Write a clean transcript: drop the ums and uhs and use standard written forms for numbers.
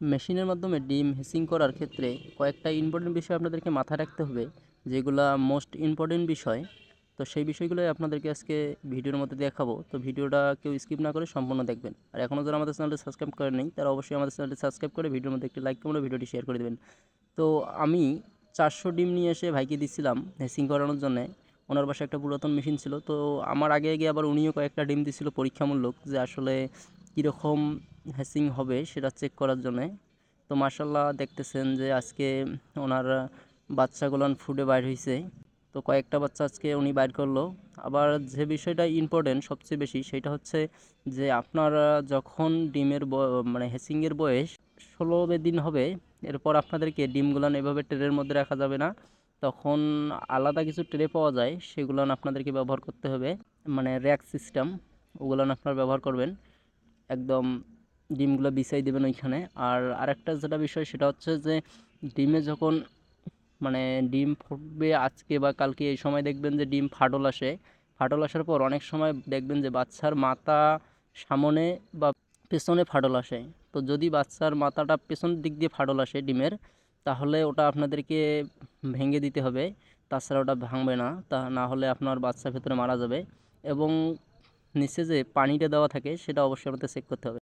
মেশিনের মাধ্যমে ডিম হ্যাচিং করার ক্ষেত্রে কয়েকটা ইম্পর্টেন্ট বিষয় আপনাদেরকে মাথায় রাখতে হবে, যেগুলা মোস্ট ইম্পর্টেন্ট বিষয়। তো সেই বিষয়গুলোই আপনাদেরকে আজকে ভিডিওর মধ্যে দেখাবো। তো ভিডিওটা কেউ স্কিপ না করে সম্পূর্ণ দেখবেন। আর এখনও যারা আমাদের চ্যানেলটি সাবস্ক্রাইব করেন নাই, তারা অবশ্যই আমাদের চ্যানেলটি সাবস্ক্রাইব করে ভিডিওর মধ্যে একটি লাইক করে ভিডিওটি শেয়ার করে দেবেন। তো আমি 400 ডিম নিয়ে এসে ভাইকে দিচ্ছিলাম হ্যাচিং করানোর জন্যে। ওনার বাসায় একটা পুরাতন মেশিন ছিল, তো আমার আগে আগে আবার উনিও কয়েকটা ডিম দিছিল পরীক্ষামূলক, যে আসলে কীরকম হ্যাচিং হবে সেটা চেক করার জন্যে। তো মাশাল্লাহ দেখতেছেন যে আজকে ওনার বাচ্চাগুলান ফুডে বাইর হয়েছে। তো কয়েকটা বাচ্চা আজকে উনি বাইর করলো। আবার যে বিষয়টা ইম্পর্টেন্ট সবচেয়ে বেশি, সেটা হচ্ছে যে আপনারা যখন ডিমের মানে হ্যাচিংয়ের বয়স 16 দিন হবে, এরপর আপনাদেরকে ডিমগুলান এভাবে ট্রের মধ্যে রাখা যাবে না। তখন আলাদা কিছু ট্রে পাওয়া যায়, সেগুলান আপনাদেরকে ব্যবহার করতে হবে, মানে র্যাক সিস্টেম, ওগুলান আপনারা ব্যবহার করবেন। একদম ডিমগুলো বিছাই দেবেন ওইখানে। আর আরেকটা যেটা বিষয় সেটা হচ্ছে যে ডিমে যখন মানে ডিম ফুটবে আজকে বা কালকে, এই সময় দেখবেন যে ডিম ফাটল আসে। ফাটল আসার পর অনেক সময় দেখবেন যে বাচ্চার মাথা সামনে বা পেছনে ফাটল আসে। তো যদি বাচ্চার মাথাটা পেছনের দিক দিয়ে ফাটল আসে ডিমের, তাহলে ওটা আপনাদেরকে ভেঙে দিতে হবে। তাছাড়া ওটা ভাঙবে না, তা না হলে আপনার বাচ্চা ভেতরে মারা যাবে। এবং নিচে যে পানিটা দেওয়া থাকে সেটা অবশ্যই আমাদের চেক করতে হবে।